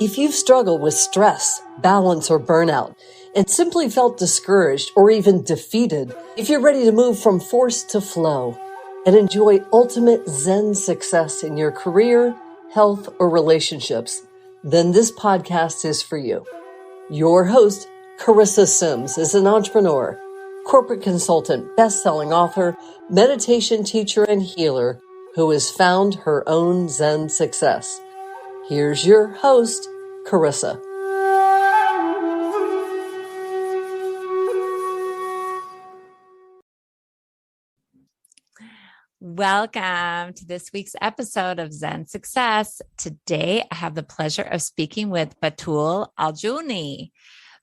If you've struggled with stress, balance, or burnout, and simply felt discouraged or even defeated, if you're ready to move from force to flow and enjoy ultimate Zen success in your career, health, or relationships, then this podcast is for you. Your host, Carissa Sims, is an entrepreneur, corporate consultant, best-selling author, meditation teacher, and healer who has found her own Zen success. Here's your host, Carissa. Welcome to this week's episode of Zen Success. Today, I have the pleasure of speaking with Batoul Ajlouni.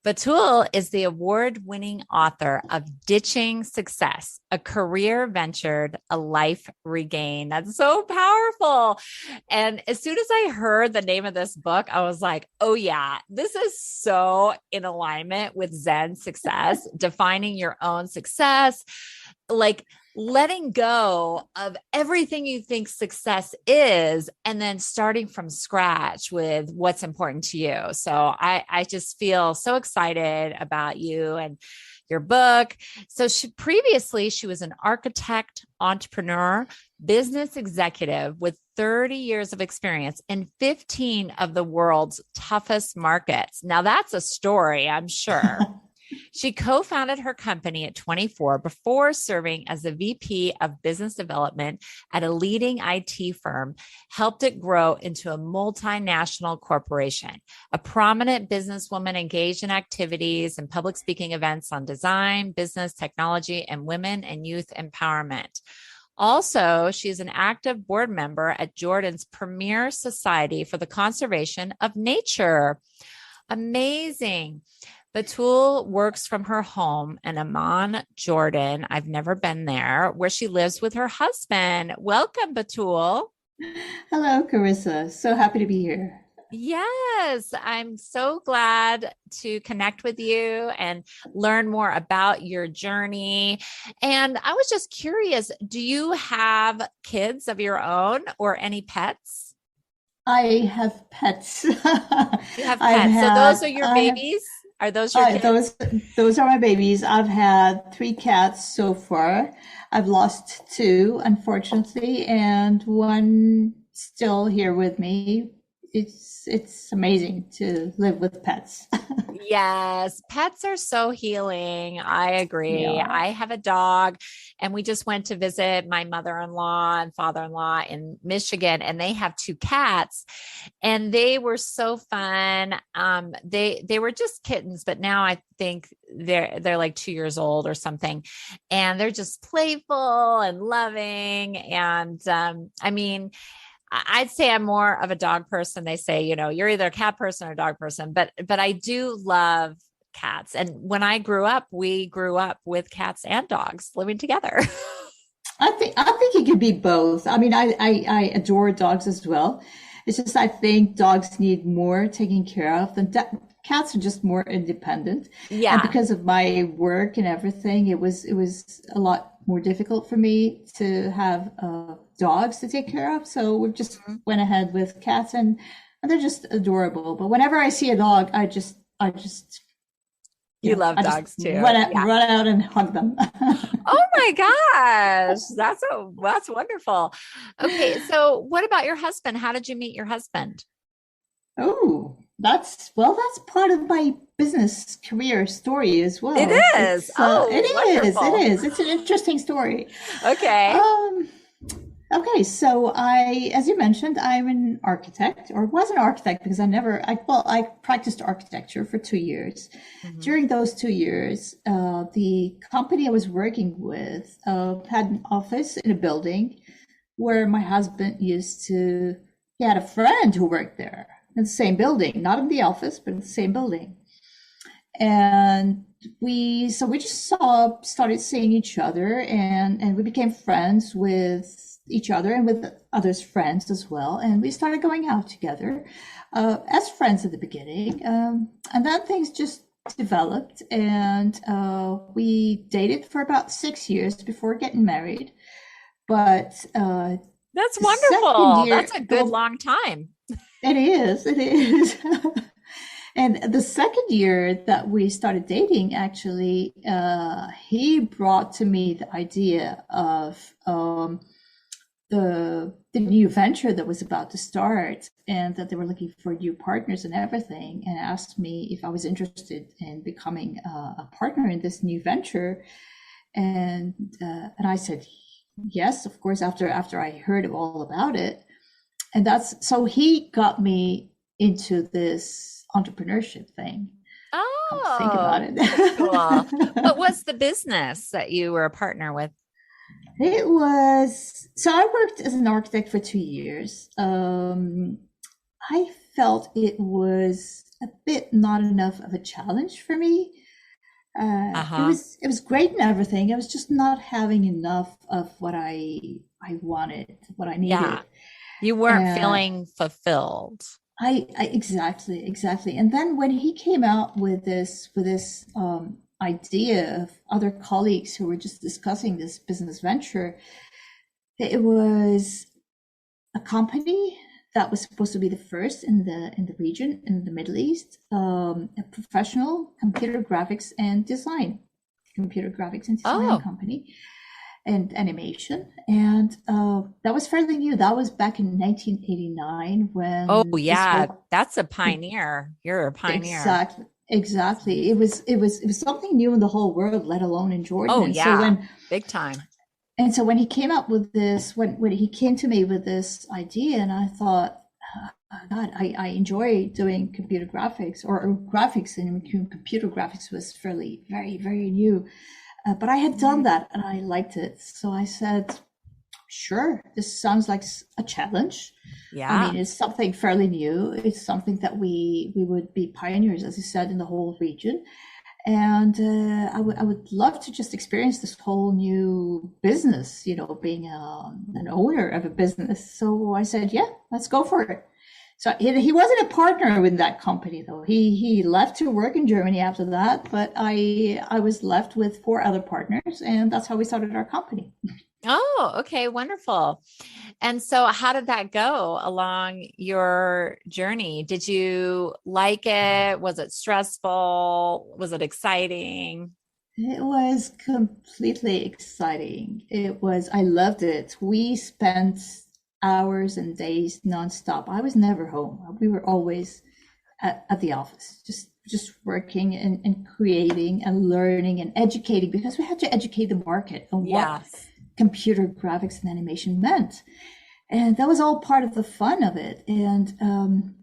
Batoul is the award-winning author of Ditching Success, a career ventured, a life regained. That's so powerful. And as soon as I heard the name of this book, I was like, oh yeah, this is so in alignment with Zen success, defining your own success, like letting go of everything you think success is, and then starting from scratch with what's important to you. So I just feel so excited about you and your book. So previously she was an architect, entrepreneur, business executive with 30 years of experience in 15 of the world's toughest markets. Now that's a story, I'm sure. She co-founded her company at 24 before serving as the VP of business development at a leading IT firm, helped it grow into a multinational corporation, a prominent businesswoman engaged in activities and public speaking events on design, business, technology, and women and youth empowerment. Also, she is an active board member at Jordan's premier society for the conservation of nature. Amazing. Batoul works from her home in Amman, Jordan. I've never been there, where she lives with her husband. Welcome, Batoul. Hello, Carissa. So happy to be here. Yes, I'm so glad to connect with you and learn more about your journey. And I was just curious, do you have kids of your own or any pets? I have pets. You have pets. So those are your babies? Are those your kids? Those are my babies. I've had 3 cats so far. I've lost 2, unfortunately, and one still here with me. It's amazing to live with pets. Yes, pets are so healing. I agree. Yeah. I have a dog, and we just went to visit my mother-in-law and father-in-law in Michigan, and they have 2 cats, and they were so fun. They were just kittens, but now I think they're like 2 years old or something, and they're just playful and loving. And I mean, I'd say I'm more of a dog person. They say, you know, you're either a cat person or a dog person, but I do love cats. And when I grew up, we grew up with cats and dogs living together. I think it could be both. I mean, I adore dogs as well. It's just I think dogs need more taken care of than cats are just more independent. Yeah. And because of my work and everything, it was a lot more difficult for me to have dogs to take care of. So we just went ahead with cats, and they're just adorable. But whenever I see a dog, I just you love dogs too. Run out and hug them. Oh my gosh, that's wonderful. Okay, so what about your husband? How did you meet your husband? Oh, that's part of my business career story as well. It is. It is. It's an interesting story. Okay. Okay. So as you mentioned, I'm an architect, or was an architect, because I practiced architecture for 2 years. Mm-hmm. During those 2 years, the company I was working with had an office in a building where my husband he had a friend who worked there. In the same building, not in the office, but in the same building. And we just started seeing each other, and we became friends with each other and with others' friends as well. And we started going out together as friends at the beginning. And then things just developed, and we dated for about 6 years before getting married. But that's wonderful. That's a good long time. It is. It is. And the second year that we started dating, actually, he brought to me the idea of the new venture that was about to start, and that they were looking for new partners and everything, and asked me if I was interested in becoming a partner in this new venture. And I said yes, of course, after I heard all about it. And that's so he got me into this entrepreneurship thing. Come to think about Oh, that's cool. it. What was the business that you were a partner with? It was so I worked as an architect for 2 years. I felt it was a bit not enough of a challenge for me. It Uh-huh. was great and everything. I was just not having enough of what I wanted, what I Yeah. needed. You weren't Uh, feeling fulfilled. I exactly. And then when he came out with this idea of other colleagues who were just discussing this business venture, it was a company that was supposed to be the first in the region in the Middle East, a professional computer graphics and design Oh, company and animation. And that was fairly new. That was back in 1989 oh when this yeah. whole That's a pioneer. You're a pioneer. exactly. It was something new in the whole world, let alone in Jordan. Oh yeah. Big time. So when he came up with this, when he came to me with this idea, and I thought, God, I enjoy doing computer graphics or graphics, and computer graphics was fairly very new. But I had done that and I liked it. So I said, sure, this sounds like a challenge. I Yeah. mean, it's something fairly new. It's something that we would be pioneers, as you said, in the whole region. And I would love to just experience this whole new business, being an owner of a business. So I said, yeah, let's go for it. So he wasn't a partner with that company, though. He left to work in Germany after that, but I was left with four other partners, and that's how we started our company. Oh, okay, wonderful. And so, how did that go along your journey? Did you like it? Was it stressful? Was it exciting? It was completely exciting. I loved it. We spent hours and days nonstop. I was never home. We were always at the office, just working and creating and learning and educating, because we had to educate the market on what Yes. computer graphics and animation meant. And that was all part of the fun of it. And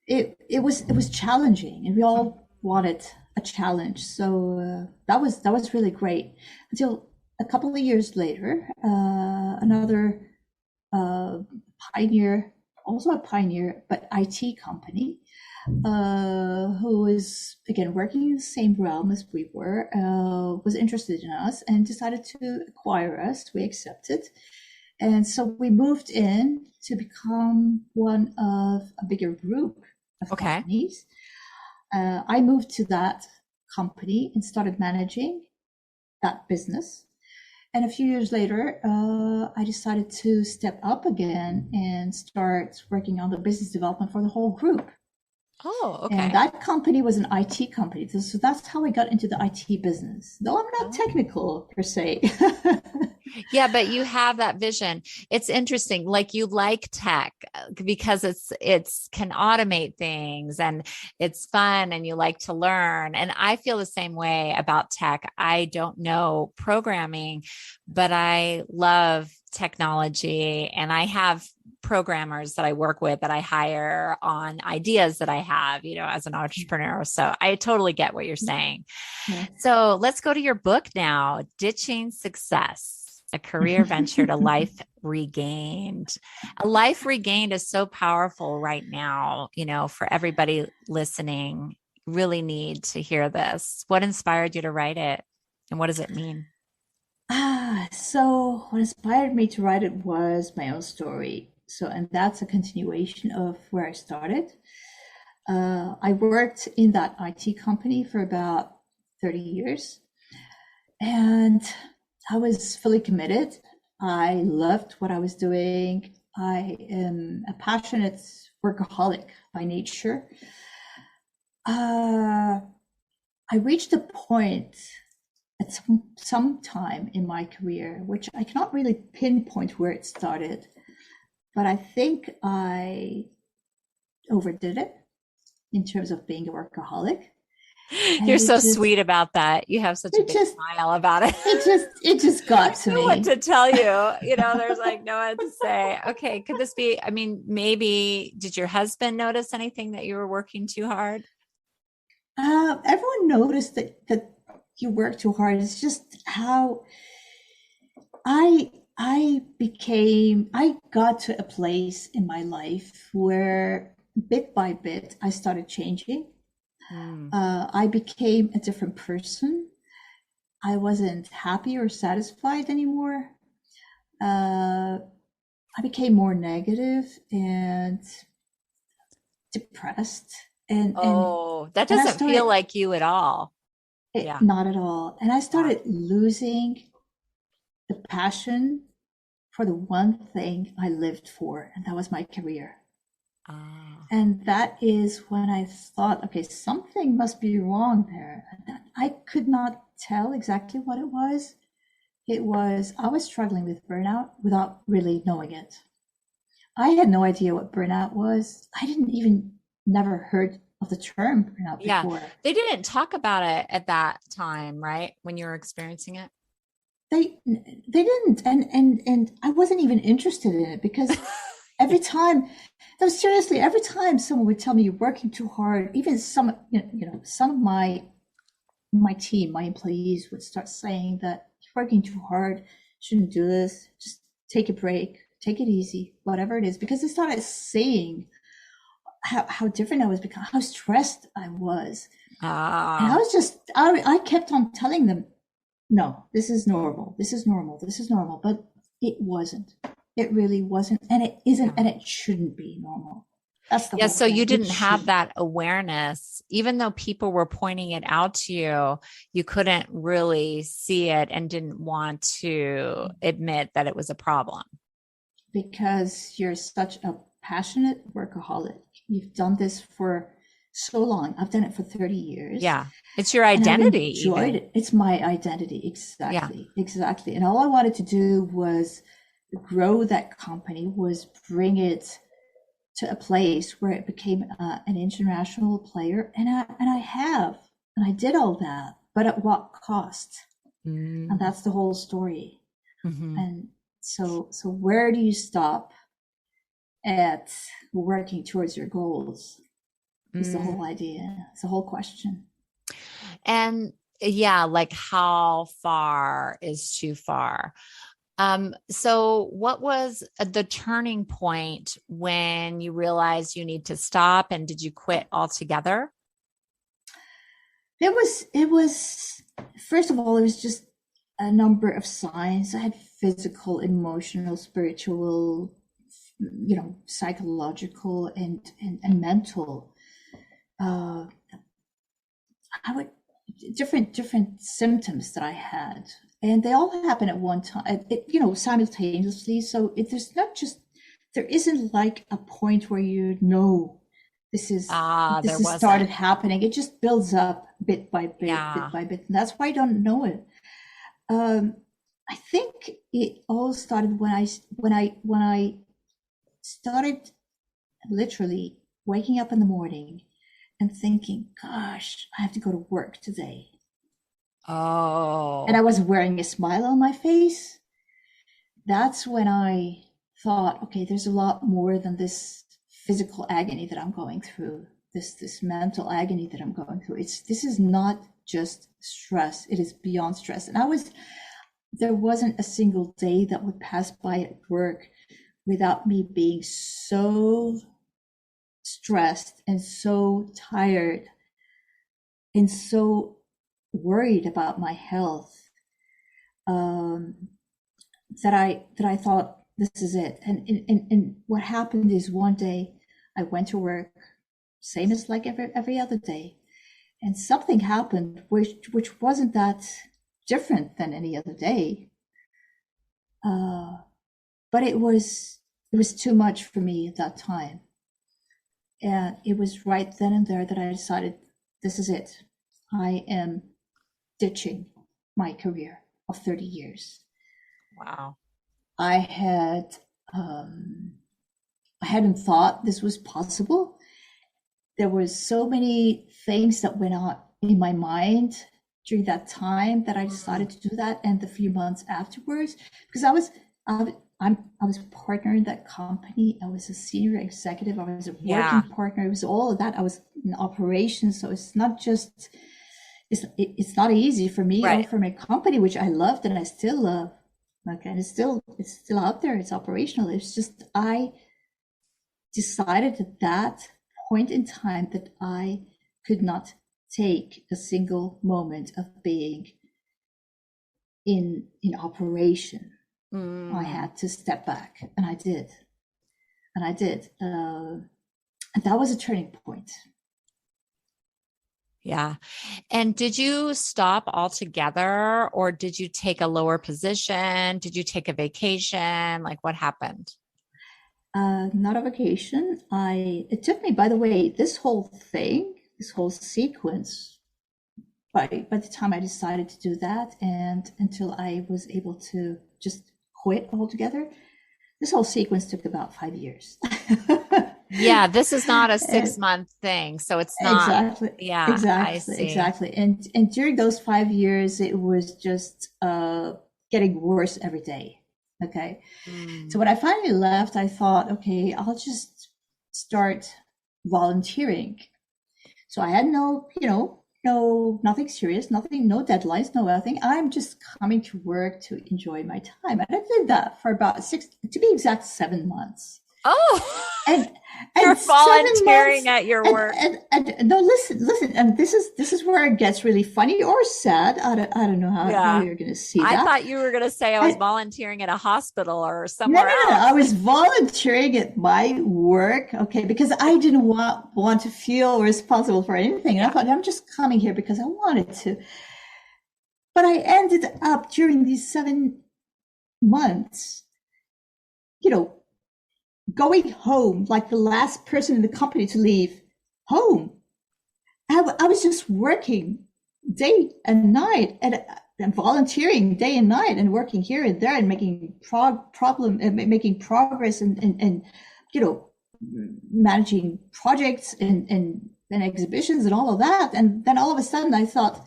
it was challenging, and we all wanted a challenge. So that was really great until a couple of years later, another uh, pioneer, also a pioneer, but IT company, who is again working in the same realm as we were, was interested in us and decided to acquire us. We accepted, and so we moved in to become one of a bigger group of Okay. companies. I moved to that company and started managing that business. And a few years later, I decided to step up again and start working on the business development for the whole group. Oh, And okay. that company was an IT company. So that's how I got into the IT business, though I'm not Oh. technical per se. Yeah, but you have that vision. It's interesting. Like you like tech because it's can automate things and it's fun and you like to learn. And I feel the same way about tech. I don't know programming, but I love technology and I have programmers that I work with that I hire on ideas that I have, as an entrepreneur. So I totally get what you're saying. Yeah. So let's go to your book now, Ditching Success, a career venture to life regained. A life regained is so powerful right now, for everybody listening. Really need to hear this. What inspired you to write it? And what does it mean? So what inspired me to write it was my own story. So, and that's a continuation of where I started. I worked in that IT company for about 30 years, and I was fully committed. I loved what I was doing. I am a passionate workaholic by nature. I reached a point at some time in my career, which I cannot really pinpoint where it started, but I think I overdid it in terms of being a workaholic. You're so sweet about that. You have such a big smile about it. It just got to me. I don't know what to tell you. There's like no one to say. Okay, could this be? I mean, maybe did your husband notice anything that you were working too hard? Everyone noticed that you work too hard. It's just how I got to a place in my life where bit by bit I started changing. I became a different person. I wasn't happy or satisfied anymore. I became more negative and depressed. That doesn't feel like you at all. Yeah. Not at all. And I started losing the passion for the one thing I lived for, and that was my career. And that is when I thought, okay, something must be wrong there. I could not tell exactly what it was. I was struggling with burnout without really knowing it. I had no idea what burnout was. I never heard of the term burnout before. They didn't talk about it at that time, right? When you were experiencing it? They didn't. And I wasn't even interested in it because every time someone would tell me you're working too hard, even some of my team, my employees would start saying that you're working too hard, shouldn't do this, just take a break, take it easy, whatever it is, because they started saying how different I was becoming, how stressed I was. And I kept on telling them, no, this is normal, but it wasn't. It really wasn't, and it isn't, and it shouldn't be normal. That's the whole so thing. You didn't have that awareness, even though people were pointing it out to you, you couldn't really see it and didn't want to admit that it was a problem. Because you're such a passionate workaholic. You've done this for so long. I've done it for 30 years. Yeah. It's your identity. And I've enjoyed it. It's my identity. Exactly. Yeah. Exactly. And all I wanted to do was grow that company, was bring it to a place where it became an international player. And I did all that, but at what cost? And that's the whole story. And so where do you stop at working towards your goals? Is the whole idea. It's the whole question. And like how far is too far? So what was the turning point when you realized you need to stop, and did you quit altogether? It was, first of all, it was just a number of signs. I had physical, emotional, spiritual, psychological and mental, different symptoms that I had. And they all happen at one time, simultaneously. So there isn't like a point where this is started happening. It just builds up bit by bit, bit by bit. And that's why I don't know it. I think it all started when I started literally waking up in the morning and thinking, gosh, I have to go to work today. And I was wearing a smile on my face. That's when I thought, okay, there's a lot more than this physical agony that I'm going through, this mental agony that I'm going through. This is not just stress. It is beyond stress. And there wasn't a single day that would pass by at work without me being so stressed and so tired and so worried about my health, that I thought, this is it. And what happened is, one day I went to work, same as like every other day, and something happened which wasn't that different than any other day, but it was too much for me at that time. And it was right then and there that I decided, this is it. I am ditching my career of 30 years. Wow. I had, I hadn't thought this was possible. There was so many things that went on in my mind during that time that I decided to do that, and the few months afterwards, because I was a partner in that company. I was a senior executive. I was a working partner. It was all of that. I was in operations, so it's not just it's not easy for me or for my company, which I loved and I still love. Okay, and it's still out there. It's operational. It's just I decided at that point in time that I could not take a single moment of being in operation. I had to step back, and I did. And that was a turning point. Yeah. And did you stop altogether, or did you take a lower position? Did you take a vacation? Like, what happened? Not a vacation. It took me, by the way, this whole sequence, by the time I decided to do that, and until I was able to just quit altogether, this whole sequence took about 5 years. Yeah, this is not a 6-month thing, so it's not. Exactly. Yeah, I Exactly. see. Exactly. And during those 5 years, it was just getting worse every day. Okay. So when I finally left, I thought, okay, I'll just start volunteering. So I had no, nothing serious, nothing, no deadlines, no nothing. I'm just coming to work to enjoy my time. And I did that for about 6, to be exact, 7 months. Oh, and you're volunteering at your work. And no, listen, and this is where it gets really funny or sad. I don't know how you're going to see that. I thought you were going to say I was volunteering at a hospital or somewhere else. No, I was volunteering at my work, okay, because I didn't want to feel responsible for anything. And I thought, I'm just coming here because I wanted to. But I ended up during these 7 months, going home like the last person in the company to leave home. I was just working day and night and volunteering day and night and working here and there and making making progress and managing projects and exhibitions and all of that. And then all of a sudden I thought,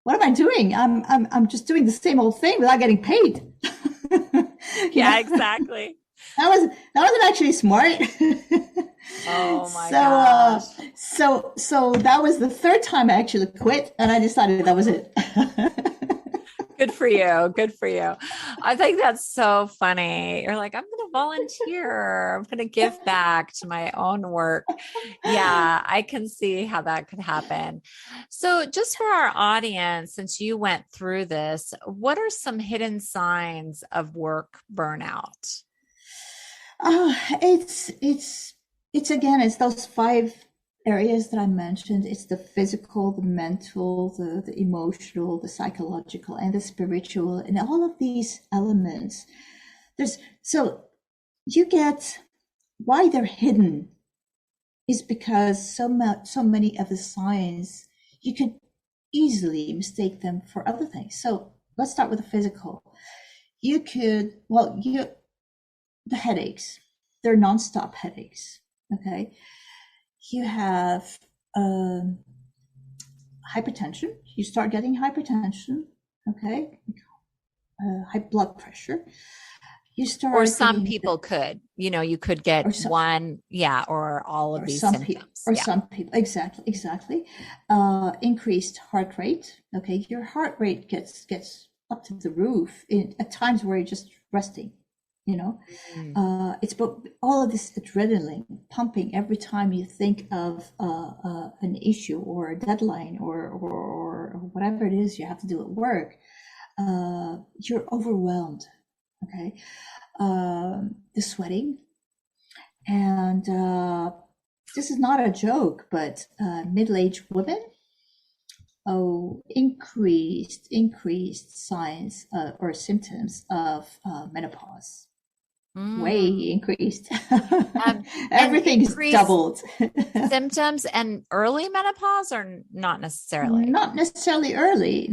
what am I doing? I'm just doing the same old thing without getting paid. Yeah, exactly. That wasn't actually smart. Oh my gosh. So that was the third time I actually quit, and I decided that was it. Good for you. Good for you. I think that's so funny. You're like, I'm going to volunteer. I'm going to give back to my own work. Yeah, I can see how that could happen. So just for our audience, since you went through this, what are some hidden signs of work burnout? It's those 5 areas that I mentioned. It's the physical, the mental, the emotional, the psychological, and the spiritual, and all of these elements. You get why they're hidden is because so many of the signs you could easily mistake them for other things. So let's start with the physical. The headaches, they're nonstop headaches. Okay. You have hypertension. You start getting hypertension. Okay. High blood pressure. You start. Or some people could, you could get one, or all of these symptoms. Some people, exactly. Increased heart rate. Okay. Your heart rate gets up to the roof at times where you're just resting. It's about all of this adrenaline pumping every time you think of an issue or a deadline or whatever it is you have to do at work. You're overwhelmed. Okay. The sweating, and this is not a joke, but middle-aged women, increased signs or symptoms of menopause. way Mm. increased. And Everything's increased doubled. symptoms and early menopause, or not necessarily, Not necessarily early,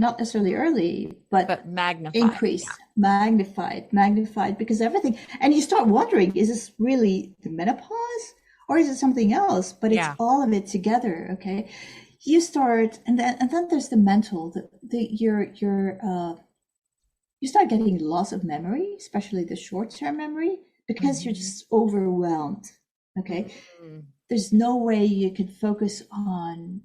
but but magnified. increased, magnified, because everything, and you start wondering, is this really the menopause or is it something else? But it's Yeah. all of it together. Okay. You start, and then there's the mental, you start getting loss of memory, especially the short-term memory, because you're Mhm. just overwhelmed. Okay. Mhm. There's no way you can focus on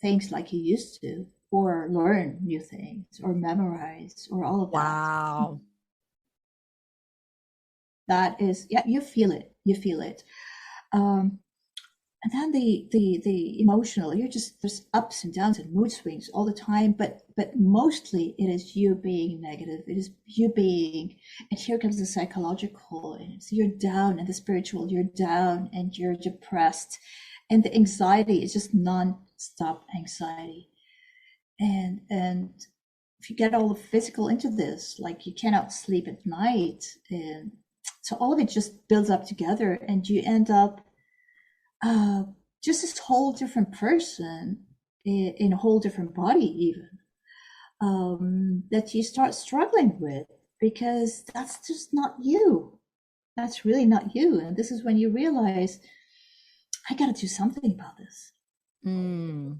things like you used to, or learn new things, or memorize, or all of that. Wow. That is, yeah, you feel it. You feel it. Um, and then the emotional, you're just, there's ups and downs and mood swings all the time, but mostly it is you being negative. It is you being, and here comes the psychological, and so you're down, and the spiritual, you're down, and you're depressed, and the anxiety is just non-stop anxiety. And if you get all the physical into this, like you cannot sleep at night, and so all of it just builds up together, and you end up uh, just this whole different person in a whole different body, even that you start struggling with, because that's just not you. That's really not you. And this is when you realize, I got to do something about this.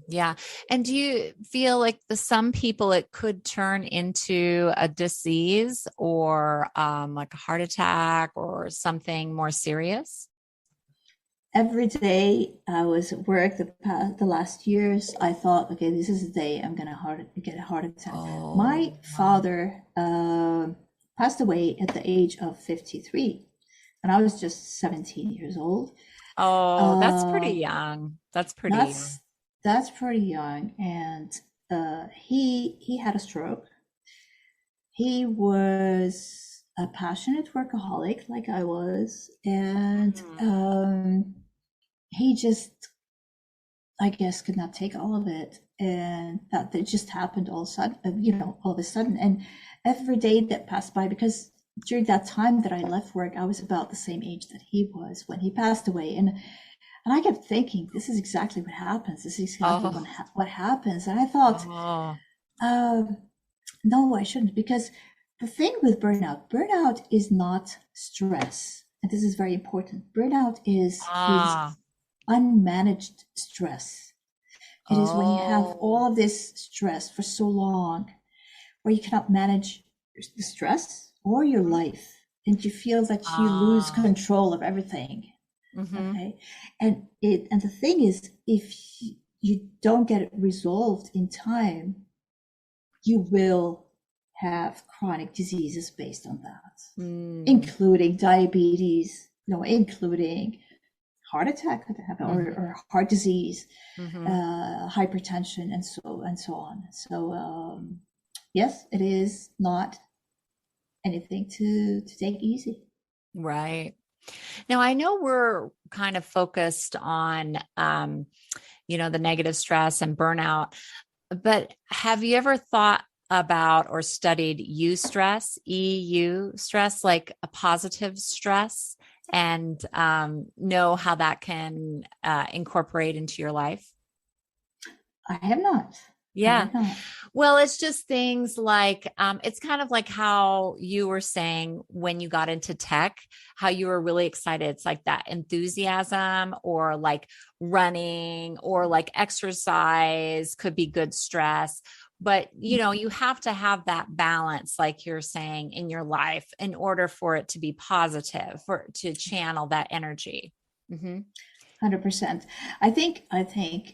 Yeah. And do you feel like some people it could turn into a disease, or like a heart attack or something more serious? Every day I was at work the last years, I thought, okay, this is the day I'm gonna get a heart attack. My Oh, wow. father passed away at the age of 53, and I was just 17 years old. Oh, that's pretty Uh, young. That's pretty young. that's that's pretty young, and he had a stroke. He was a passionate workaholic, like I was, and Mm. he just, I guess, could not take all of it, and that it just happened all of a sudden, all of a sudden. And every day that passed by, because during that time that I left work, I was about the same age that he was when he passed away, and I kept thinking, this is exactly what happens. This is exactly Oh, what happens. And I thought, oh, um, no, I shouldn't, because the thing with burnout is not stress, and this is very important. Burnout is ah, unmanaged stress. It is when you have oh, all of this stress for so long, where you cannot manage the stress or your life, and you feel that you lose ah, control of everything. mm-hmm. Okay, and the thing is, if you don't get it resolved in time, you will have chronic diseases based on that, Mm, including diabetes, including heart attack could happen, mm-hmm, or heart disease, mm-hmm. hypertension, and so on. So yes, it is not anything to take easy. Right. Now, I know we're kind of focused on, the negative stress and burnout, but have you ever thought about or studied EU stress, like a positive stress, and know how that can incorporate into your life? I have not. I Yeah. have not. Well, it's just things like it's kind of like how you were saying when you got into tech, how you were really excited. It's like that enthusiasm, or like running, or like exercise could be good stress. But you have to have that balance, like you're saying, in your life in order for it to be positive, for to channel that energy. Hmm. 100%. I think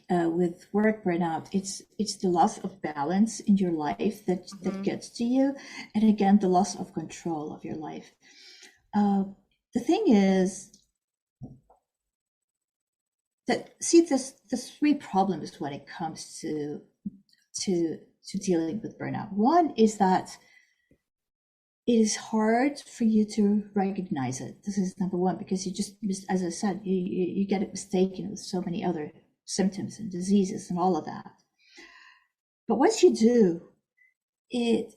with work burnout, it's the loss of balance in your life that Hmm. gets to you, and again the loss of control of your life. Uh, the thing is that, see, there's three problems when it comes to dealing with burnout. One is that it is hard for you to recognize it. This is number one, because you just, as I said, you get it mistaken with so many other symptoms and diseases and all of that. But once you do, it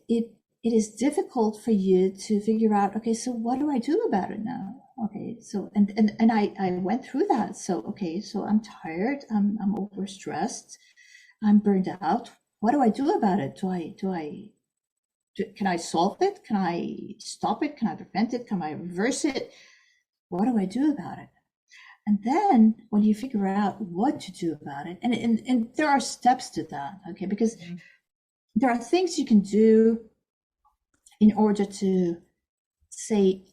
it is difficult for you to figure out, okay, so what do I do about it now? Okay, so and I went through that. So okay, so I'm tired, I'm overstressed, I'm burned out. What do I do about it? Can I solve it? Can I stop it? Can I prevent it? Can I reverse it? What do I do about it? And then when you figure out what to do about it, and there are steps to that, okay, because there are things you can do in order to, say,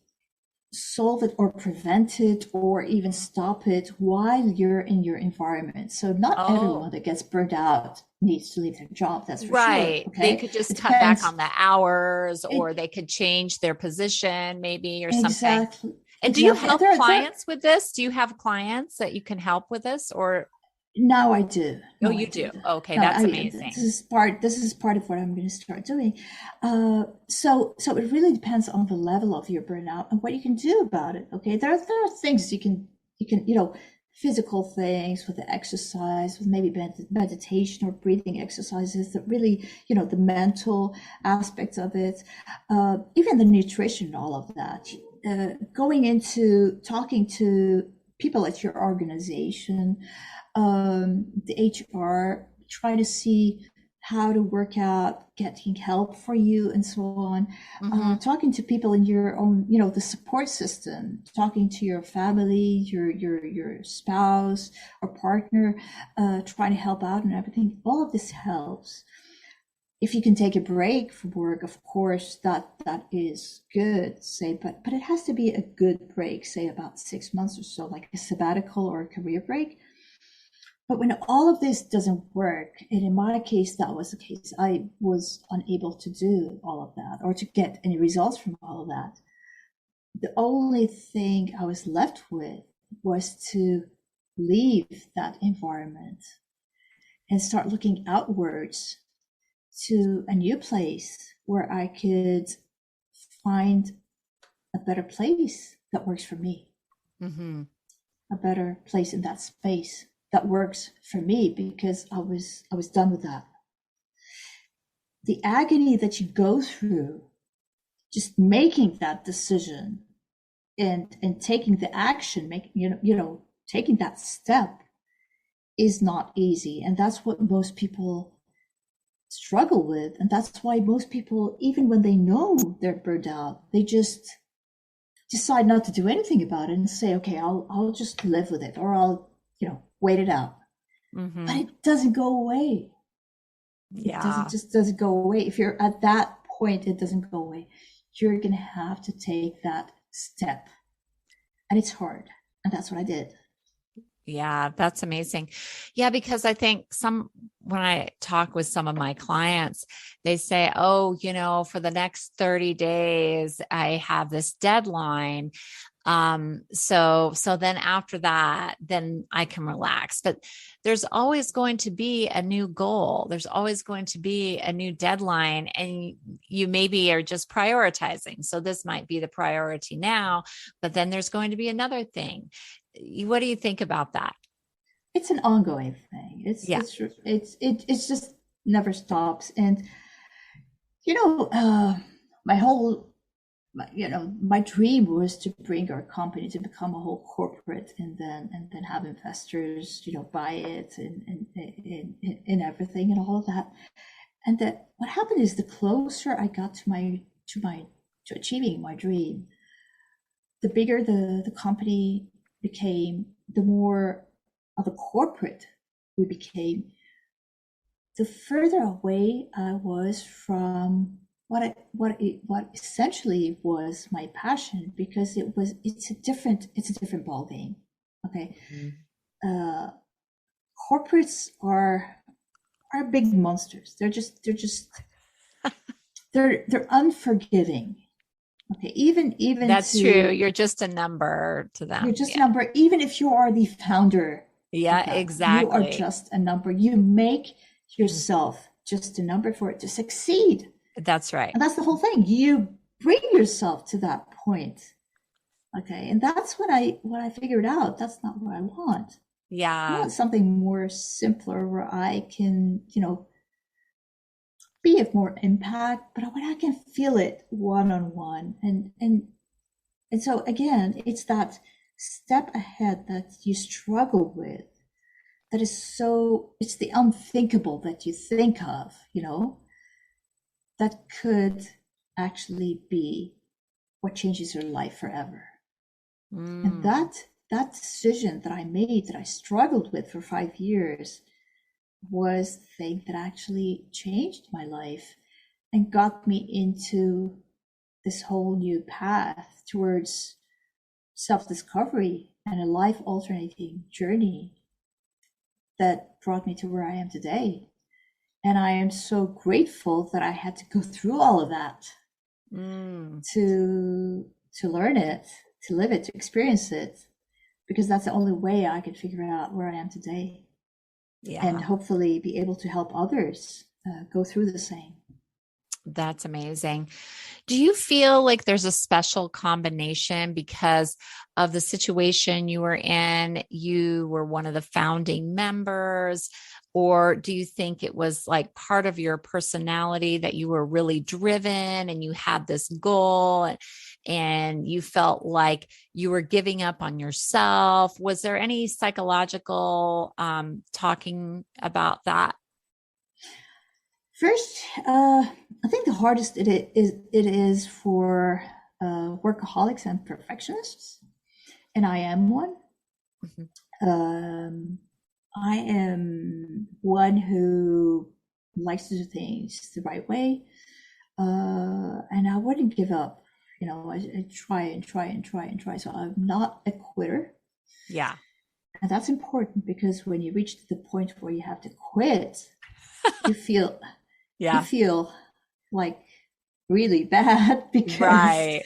solve it or prevent it or even stop it while you're in your environment. So not everyone that gets burnt out needs to leave their job, that's for sure. Okay? They could just cut back on the hours, or they could change their position maybe or something. Exactly. And do you help clients with this? Do you have clients that you can help with this, or? Now I do. Oh, you do. Okay, that's amazing. This is part of what I'm going to start doing. So it really depends on the level of your burnout and what you can do about it. Okay, there are things you can physical things with the exercise, with maybe meditation or breathing exercises that really, the mental aspects of it, even the nutrition, all of that. Going into talking to people at your organization, the HR, try to see how to work out getting help for you and so on. Talking to people in your own, the support system, talking to your family, your spouse or partner, trying to help out and everything. All of this helps. If you can take a break from work, of course, that is good, say, but it has to be a good break, say about 6 months or so, like a sabbatical or a career break. But when all of this doesn't work, and in my case, that was the case, I was unable to do all of that or to get any results from all of that. The only thing I was left with was to leave that environment and start looking outwards to a new place where I could find a better place that works for me, a better place in that space that works for me, because I was done with that. The agony that you go through just making that decision and taking the action, taking that step is not easy. And that's what most people struggle with. And that's why most people, even when they know they're burned out, they just decide not to do anything about it and say, okay, I'll just live with it, or I'll, wait it out. But it doesn't go away. Yeah. It doesn't go away. If you're at that point, it doesn't go away. You're going to have to take that step. And it's hard. And that's what I did. Yeah, that's amazing. Yeah, because I think when I talk with some of my clients, they say, oh, for the next 30 days, I have this deadline. So then after that, then I can relax. But there's always going to be a new goal. There's always going to be a new deadline, and you maybe are just prioritizing. So this might be the priority now, but then there's going to be another thing. What do you think about that? It's an ongoing thing. It's just never stops. And, my dream was to bring our company to become a whole corporate, and then have investors, buy it and everything and all of that. And that what happened is, the closer I got to achieving my dream, the bigger the company became, the more of a corporate we became, the further away I was from what essentially was my passion, because it's a different ballgame. Okay. Corporates are big monsters. They're unforgiving. Okay, even that's true. You're just a number to them. You're just a number, even if you are the founder. Yeah, exactly. You are just a number. You make yourself just a number for it to succeed. That's right. And that's the whole thing. You bring yourself to that point. Okay, and that's what I figured out. That's not what I want. Yeah. I want something more simpler, where I can, be of more impact, but when I can feel it one on one. And so again, it's that step ahead that you struggle with. That is so, it's the unthinkable that you think of, that could actually be what changes your life forever. And that decision that I made, that I struggled with for 5 years, was the thing that actually changed my life and got me into this whole new path towards self-discovery and a life-altering journey that brought me to where I am today. And I am so grateful that I had to go through all of that to learn it, to live it, to experience it, because that's the only way I could figure out where I am today. Yeah. And hopefully be able to help others go through the same. That's amazing. Do you feel like there's a special combination because of the situation you were in? You were one of the founding members, or do you think it was like part of your personality that you were really driven and you had this goal and you felt like you were giving up on yourself? Was there any psychological talking about that? First, I think the hardest it is for workaholics and perfectionists, and I am one. Mm-hmm. I am one who likes to do things the right way, and I wouldn't give up. I try and try and try and try. So I'm not a quitter. Yeah, and that's important, because when you reach to the point where you have to quit, you feel. Yeah. You feel like really bad because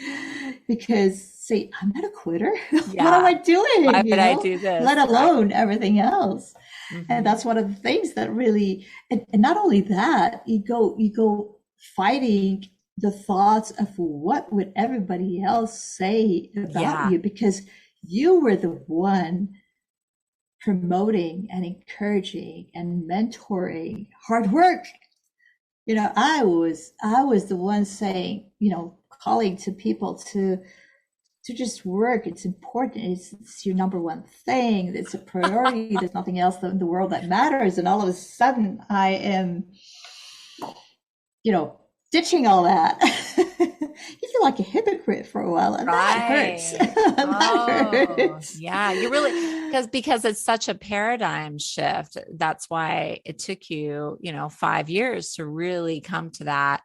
say, I'm not a quitter. Yeah. What am I doing? Why would I do this? Let alone everything else. Mm-hmm. And that's one of the things that really, and not only that, you go fighting the thoughts of what would everybody else say about you, because you were the one promoting and encouraging and mentoring hard work. I was the one saying, calling to people to just work. It's important. It's your number one thing. It's a priority. There's nothing else in the world that matters. And all of a sudden I am, ditching all that. You feel like a hypocrite for a while, and that hurts. That hurts. Yeah, you really, because it's such a paradigm shift. That's why it took you, 5 years to really come to that.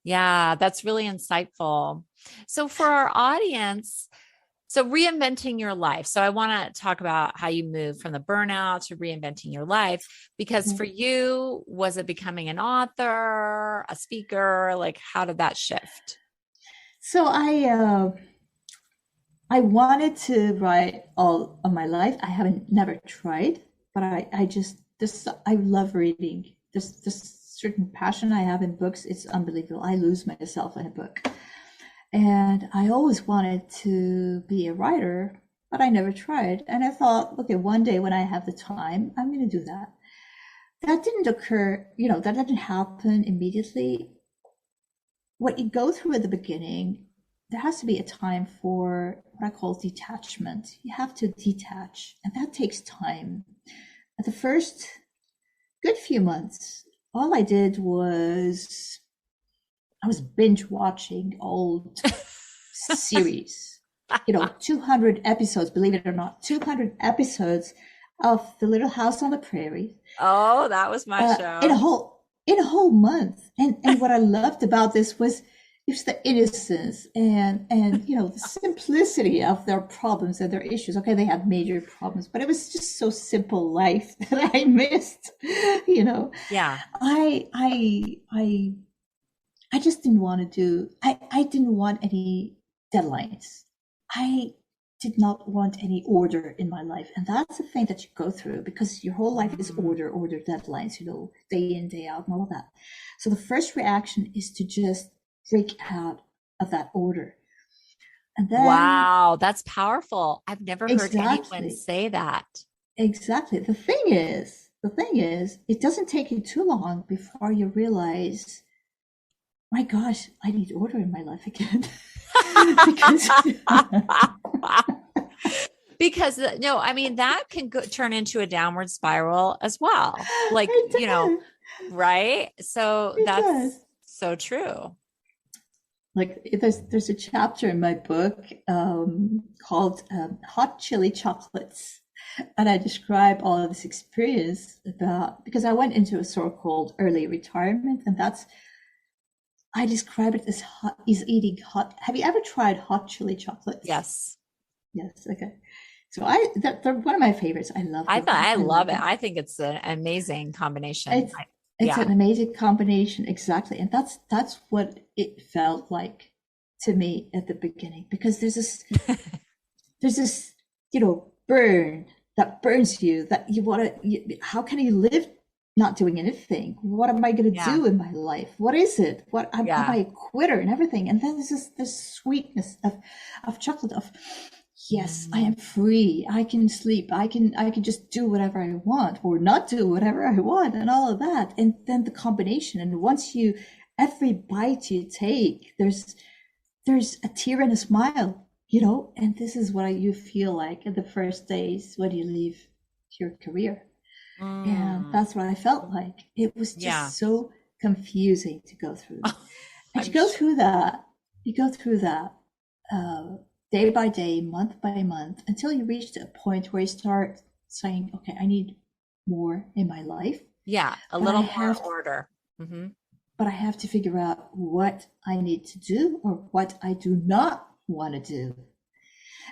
Yeah, that's really insightful. So for our audience, reinventing your life. So I want to talk about how you moved from the burnout to reinventing your life, because for you, was it becoming an author, a speaker? Like, how did that shift? So I wanted to write all of my life. I haven't never tried, but I love reading. This certain passion I have in books. It's unbelievable. I lose myself in a book. And I always wanted to be a writer, but I never tried. And I thought, okay, one day when I have the time, I'm going to do that. That didn't occur, that didn't happen immediately. What you go through at the beginning, there has to be a time for what I call detachment. You have to detach, and that takes time. At the first good few months, all I did was I was binge watching old series, 200 episodes, believe it or not, 200 episodes of The Little House on the Prairie. Oh, that was my show. In a whole month. And what I loved about this was the innocence and the simplicity of their problems and their issues. Okay, they had major problems, but it was just so simple life that I missed, Yeah. I just didn't want to do, I didn't want any deadlines. I did not want any order in my life. And that's the thing that you go through, because your whole life is order, deadlines, day in, day out and all that. So the first reaction is to just break out of that order. And then, wow, that's powerful. I've never heard anyone say that. Exactly. The thing is, it doesn't take you too long before you realize my gosh, I need order in my life again. because Because no, I mean, that can turn into a downward spiral as well. Like, it does. right? So It that's does. so true. Like there's a chapter in my book called Hot Chili Chocolates. And I describe all of this experience because I went into a so-called early retirement, and I describe it as eating hot. Have you ever tried hot chili chocolates? Yes. Yes. Okay. So they're one of my favorites. I love them. I love it. them. I think it's an amazing combination. It's an amazing combination. Exactly. And that's what it felt like to me at the beginning, because there's this, burn that burns you, that you want to, how can you live not doing anything? What am I going to do in my life? What is it? Am I a quitter and everything? And then there's this sweetness of chocolate, of, yes, I am free. I can sleep. I can just do whatever I want, or not do whatever I want, and all of that. And then the combination. And every bite you take, there's a tear and a smile, and this is what you feel like in the first days when you leave your career. And that's what I felt like. It was just so confusing to go through. And you go through that day by day, month by month, until you reach a point where you start saying, okay, I need more in my life. Yeah, a little more order. But I have to figure out what I need to do or what I do not want to do.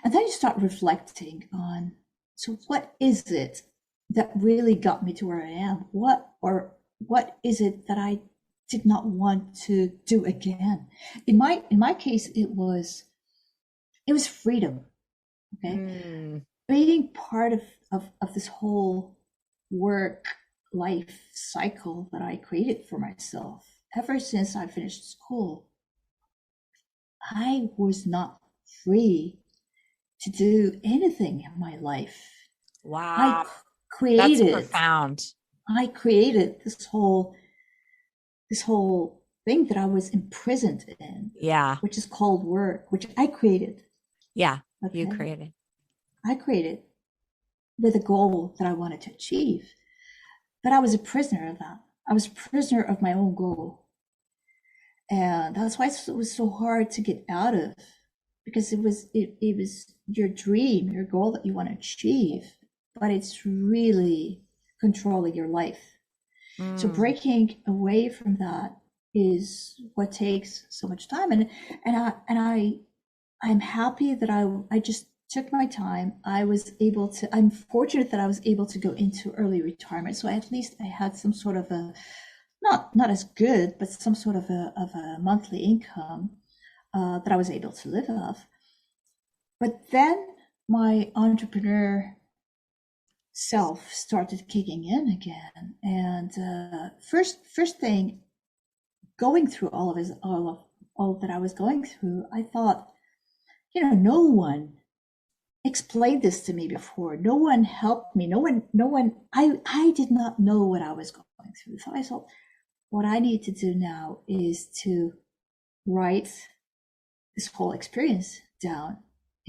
And then you start reflecting on, so what is it that really got me to where I am? What is it that I did not want to do again? In my case, it was freedom. Okay. Being part of this whole work life cycle that I created for myself. Ever since I finished school, I was not free to do anything in my life. Wow. That's profound. I created this whole thing that I was imprisoned in. Yeah. Which is called work, which I created. Yeah. Okay? You created. I created with a goal that I wanted to achieve. But I was a prisoner of that. I was a prisoner of my own goal. And that's why it was so hard to get out of, because it was your dream, your goal that you want to achieve, but it's really controlling your life. So breaking away from that is what takes so much time. I'm happy that I just took my time. I'm fortunate that I was able to go into early retirement. So at least I had some sort of not as good, but some sort of a monthly income that I was able to live off. But then my entrepreneur self started kicking in again. And first thing, going through all that I was going through, I thought, no one explained this to me before. No one helped me. No one, I did not know what I was going through. So I thought, what I need to do now is to write this whole experience down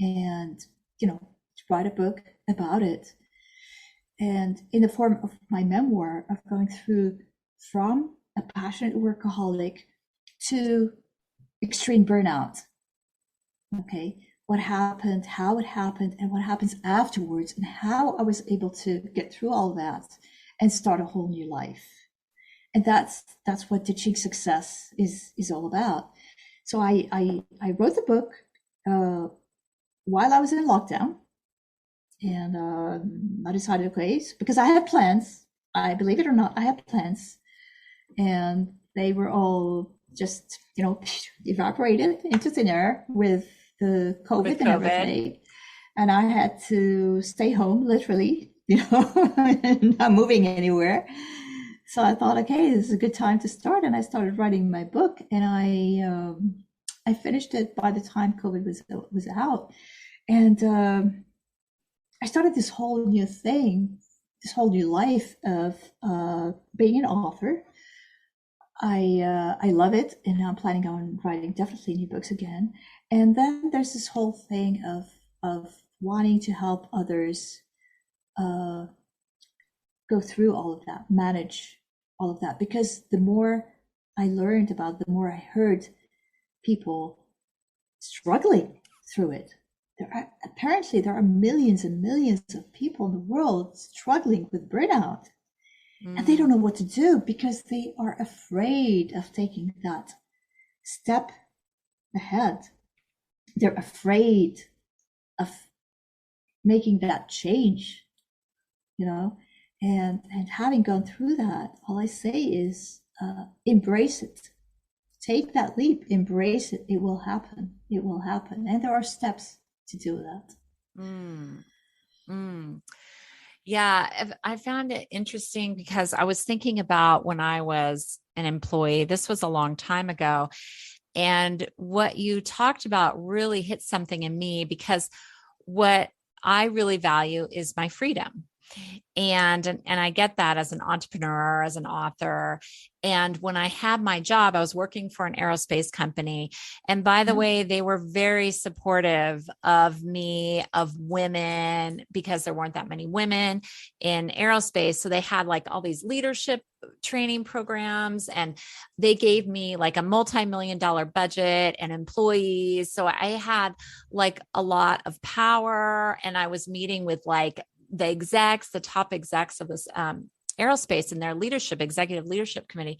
and, to write a book about it. And in the form of my memoir of going through from a passionate workaholic to extreme burnout. Okay. What happened, how it happened, and what happens afterwards, and how I was able to get through all that and start a whole new life. And that's what Ditching Success is all about. So I wrote the book while I was in lockdown, and I decided, okay, because I had plans. I believe it or not, I had plans, and they were all just evaporated into thin air with the COVID and everything. And I had to stay home, literally, not moving anywhere. So I thought, okay, this is a good time to start. And I started writing my book, and I finished it by the time COVID was out. And I started this whole new thing, this whole new life of being an author, I love it, and I'm planning on writing definitely new books again. And then there's this whole thing of wanting to help others uh, go through all of that, manage all of that, because the more I learned about, the more I heard people struggling through it. There are millions and millions of people in the world struggling with burnout, and they don't know what to do because they are afraid of taking that step ahead. They're afraid of making that change, you know. And having gone through that, all I say is embrace it. Take that leap, embrace it. It will happen. It will happen. And there are steps to do that. Mm. Mm. Yeah, I found it interesting because I was thinking about when I was an employee. This was a long time ago. And what you talked about really hit something in me because what I really value is my freedom. And I get that as an entrepreneur, as an author. And when I had my job, I was working for an aerospace company. And by the way, they were very supportive of me, of women, because there weren't that many women in aerospace. So they had like all these leadership training programs, and they gave me like a multi-million-dollar budget and employees. So I had like a lot of power, and I was meeting with like the top execs of this aerospace and their executive leadership committee.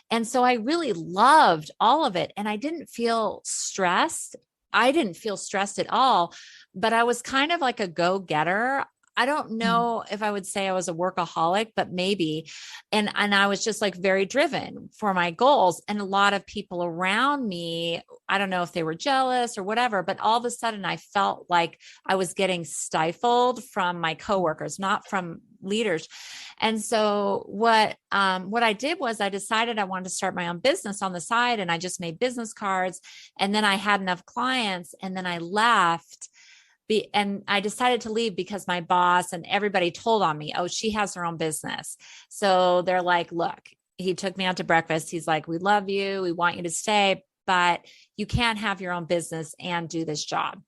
And so I really loved all of it. And I didn't feel stressed. I didn't feel stressed at all, but I was kind of like a go-getter. I don't know if I would say I was a workaholic, but maybe. And I was just like very driven for my goals. And a lot of people around me, I don't know if they were jealous or whatever, but all of a sudden I felt like I was getting stifled from my coworkers, not from leaders. And so what I did was I decided I wanted to start my own business on the side, and I just made business cards. And then I had enough clients, and then I left. And I decided to leave because my boss and everybody told on me, oh, she has her own business. So they're like, look, he took me out to breakfast. He's like, we love you. We want you to stay, but you can't have your own business and do this job.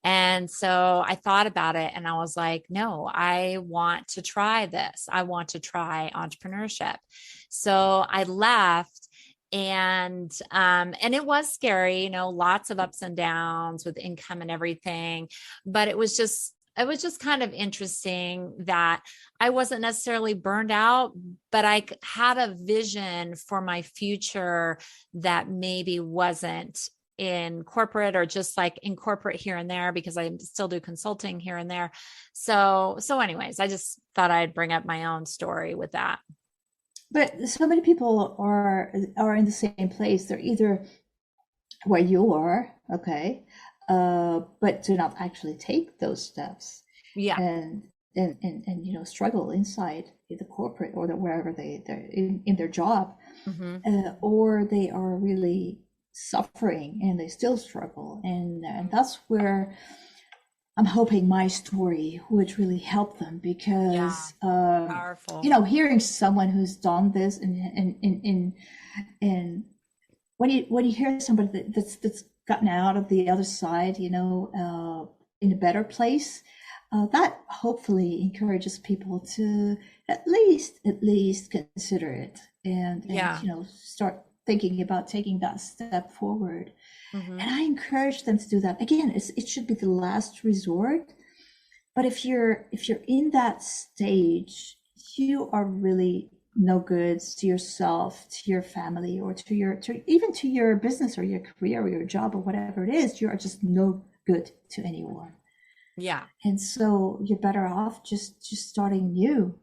And so I thought about it, and I was like, no, I want to try this. I want to try entrepreneurship. So I left. And it was scary, lots of ups and downs with income and everything, but it was just kind of interesting that I wasn't necessarily burned out, but I had a vision for my future that maybe wasn't in corporate, or just like in corporate here and there, because I still do consulting here and there. So anyways, I just thought I'd bring up my own story with that. But so many people are in the same place. They're either where you are, okay, but to not actually take those steps, Yeah. and struggle inside the corporate or wherever they're in their job, or they are really suffering and they still struggle, and that's where I'm hoping my story would really help them, because Powerful. Hearing someone who's done this, and when you hear somebody that's gotten out of the other side, in a better place, that hopefully encourages people to at least consider it, and start thinking about taking that step forward. And I encourage them to do that. Again, it should be the last resort. But if you're in that stage, you are really no good to yourself, to your family, or even to your business or your career or your job or whatever it is. You are just no good to anyone. Yeah. And so you're better off just starting new,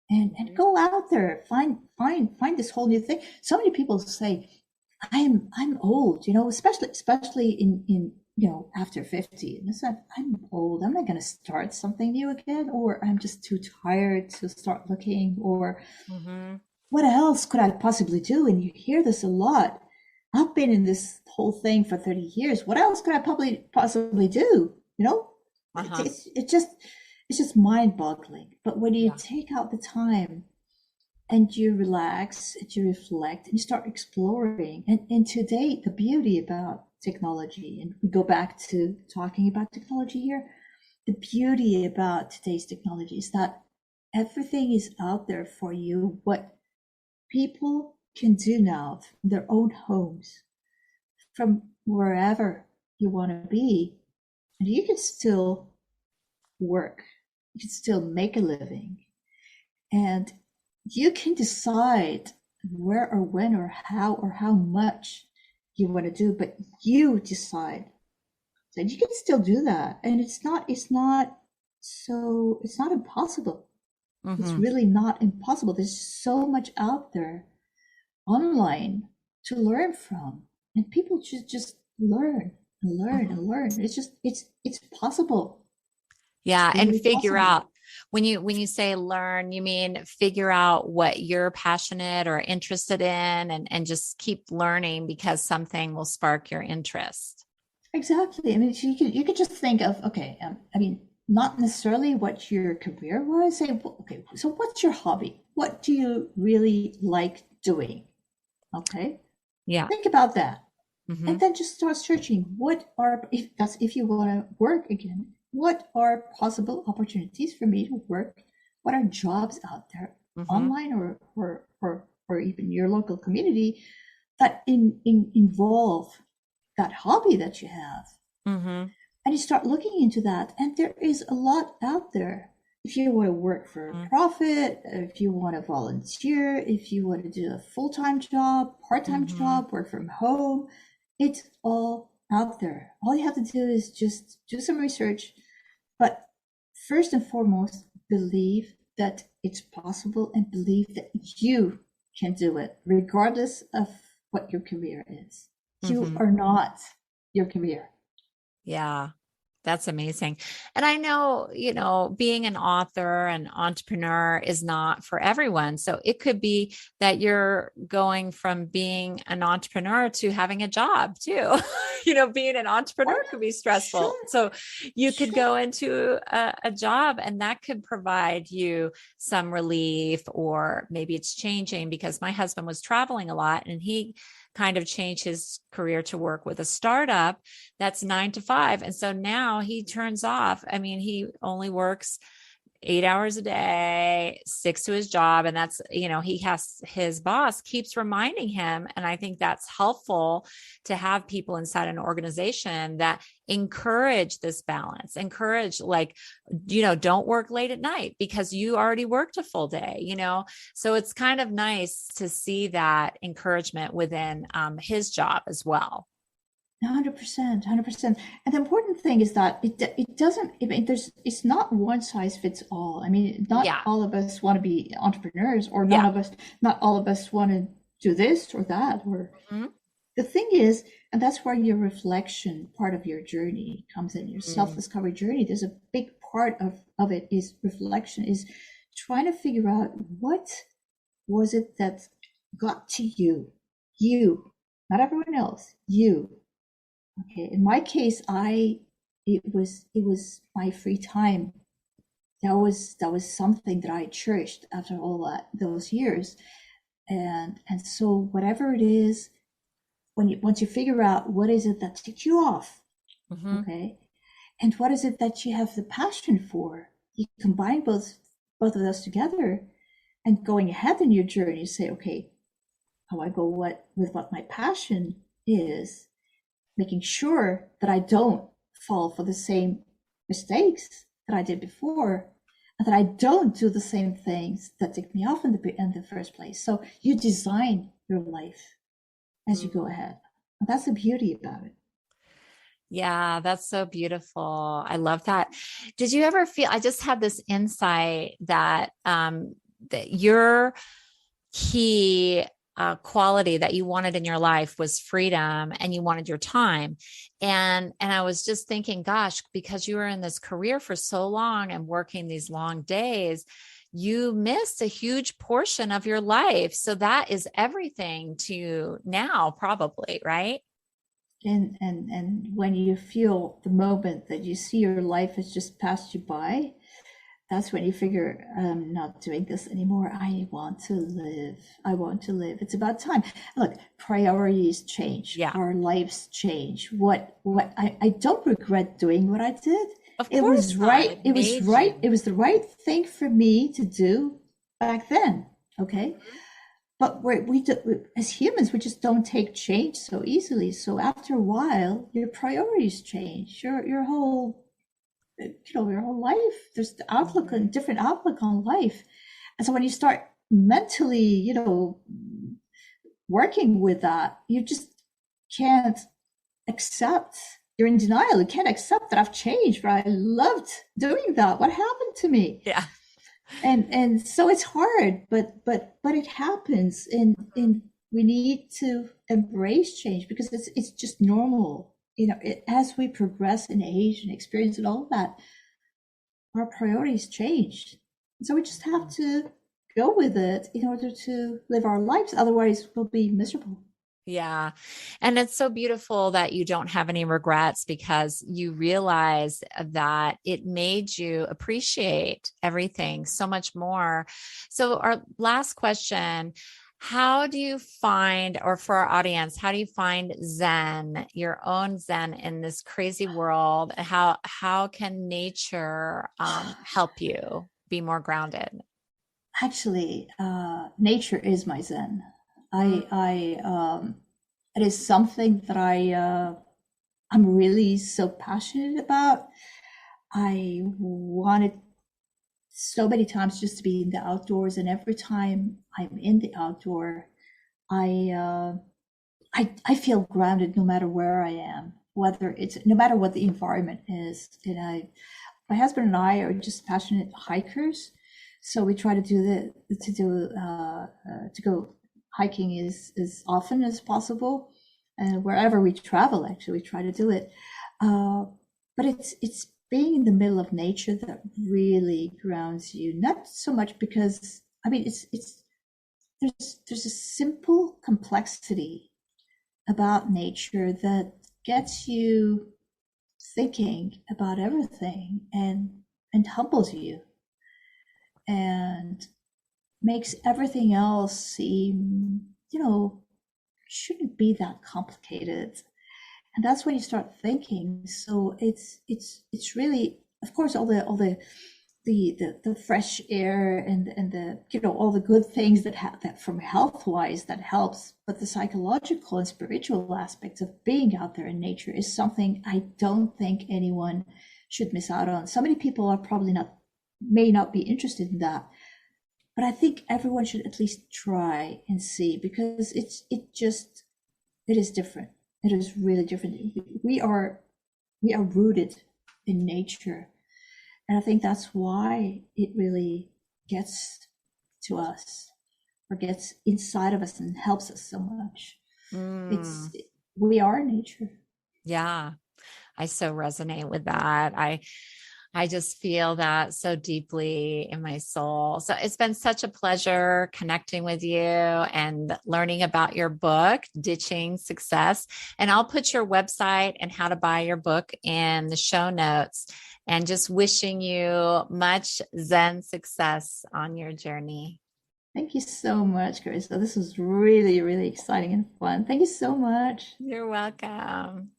and go out there, find this whole new thing. So many people say, I'm old, especially in after 50. And I said, I'm old. I'm not going to start something new again, or I'm just too tired to start looking, or what else could I possibly do? And you hear this a lot. I've been in this whole thing for 30 years. What else could I possibly do? It's just mind-boggling. But when you take out the time and you relax and you reflect and you start exploring. And today, the beauty about technology, and we go back to talking about technology here, the beauty about today's technology is that everything is out there for you. What people can do now from their own homes, from wherever you want to be, and you can still work, you can still make a living, and you can decide where or when or how much you want to do, but you decide that you can still do that. And it's not impossible. It's Mm-hmm. really not impossible. There's so much out there online to learn from, and people just learn and learn Mm-hmm. and learn. It's possible. Yeah, It's and really figure possible. out when you say learn, you mean figure out what you're passionate or interested in and just keep learning because something will spark your interest. Exactly. I mean, you could just think of, okay, I mean, not necessarily what your career was. Say, well, okay, so what's your hobby? What do you really like doing? Okay, Yeah. think about that, Mm-hmm. and then just start searching. What are, if you want to work again, what are possible opportunities for me to work? What are jobs out there, Mm-hmm. online or even your local community, that involve that hobby that you have? Mm-hmm. And you start looking into that, and there is a lot out there. If you want to work for a profit, if you want to volunteer, if you want to do a full-time job, part-time Mm-hmm. job, work from home, it's all out there. All you have to do is just do some research, but first and foremost, believe that it's possible and believe that you can do it regardless of what your career is. You Mm-hmm. are not your career. Yeah. That's amazing. And I know, being an author and entrepreneur is not for everyone. So it could be that you're going from being an entrepreneur to having a job too. Being an Why entrepreneur could not? be stressful. Sure, So you could sure. go into a job and that could provide you some relief, or maybe it's changing because my husband was traveling a lot and he kind of changed his career to work with a startup that's 9 to 5. And so now he turns off. I mean, he only works 8 hours a day, sticks to his job. And that's, he has, his boss keeps reminding him. And I think that's helpful to have people inside an organization that encourage this balance, encourage, like, don't work late at night because you already worked a full day. So it's kind of nice to see that encouragement within his job as well. 100%, 100%. And the important thing is that it doesn't, I mean, it's not one size fits all. I mean, not Yeah. all of us want to be entrepreneurs, or Yeah. not all of us want to do this or that. Or Mhm. the thing is, and that's where your reflection part of your journey comes in, your Mm. self-discovery journey. There's a big part of it is reflection, is trying to figure out what was it that got to you, not everyone else, you. Okay, in my case, it was my free time. That was something that I cherished after all those years. And so whatever it is, once you figure out what is it that ticks you off, Mhm. okay, and what is it that you have the passion for, you combine both of those together, and going ahead in your journey, say, okay, how I go with what my passion is, making sure that I don't fall for the same mistakes that I did before, and that I don't do the same things that ticked me off in the first place. So you design your life as you go Mm. ahead. And that's the beauty about it. Yeah, that's so beautiful. I love that. Did you ever feel, I just had this insight that your key quality that you wanted in your life was freedom, and you wanted your time. And I was just thinking, gosh, because you were in this career for so long and working these long days, you missed a huge portion of your life. So that is everything to you now, probably, right? And when you feel the moment that you see your life has just passed you by, that's when you figure, I'm not doing this anymore. I want to live. I want to live. It's about time. Look, priorities change. Yeah. Our lives change. I don't regret doing what I did. Of It course was not. right. It was made right. you. It was the right thing for me to do back then. Okay. But as humans, we just don't take change so easily. So after a while, your priorities change. Your whole your whole life. There's the outlook and different outlook on life. And so when you start mentally, working with that, you just can't accept. You're in denial. You can't accept that I've changed, but I loved doing that. What happened to me? Yeah. And so it's hard, but it happens, and we need to embrace change because it's just normal. As we progress in age and experience and all of that, our priorities change. So we just have to go with it in order to live our lives. Otherwise, we'll be miserable. Yeah. And it's so beautiful that you don't have any regrets because you realize that it made you appreciate everything so much more. So our last question, how do you find, or for our audience, how do you find Zen, your own Zen in this crazy world? How can nature help you be more grounded? Actually, nature is my Zen. It is something that I'm really so passionate about. I wanted so many times just to be in the outdoors, and every time I'm in the outdoor, I feel grounded no matter where I am, no matter what the environment is. And my husband and I are just passionate hikers, so we try to go hiking as often as possible, and wherever we travel, actually, we try to do it. But it's being in the middle of nature that really grounds you. Not so much because there's a simple complexity about nature that gets you thinking about everything and humbles you and makes everything else seem, shouldn't be that complicated. And that's when you start thinking. So it's really, of course, all the fresh air and the all the good things that from health wise that helps, but the psychological and spiritual aspects of being out there in nature is something I don't think anyone should miss out on. So many people are may not be interested in that, but I think everyone should at least try and see, because it is different. It is really different. We are rooted in nature. And I think that's why it really gets to us, or gets inside of us and helps us so much. We are nature. Yeah. I so resonate with that. I just feel that so deeply in my soul. So it's been such a pleasure connecting with you and learning about your book, Ditching Success. And I'll put your website and how to buy your book in the show notes, and just wishing you much Zen success on your journey. Thank you so much, Carissa. This was really, really exciting and fun. Thank you so much. You're welcome.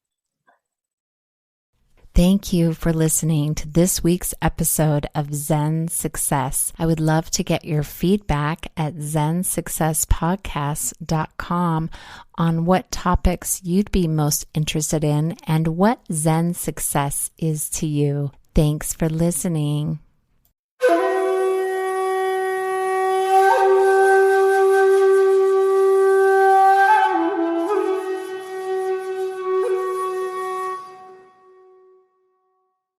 Thank you for listening to this week's episode of Zen Success. I would love to get your feedback at zensuccesspodcast.com on what topics you'd be most interested in and what Zen success is to you. Thanks for listening.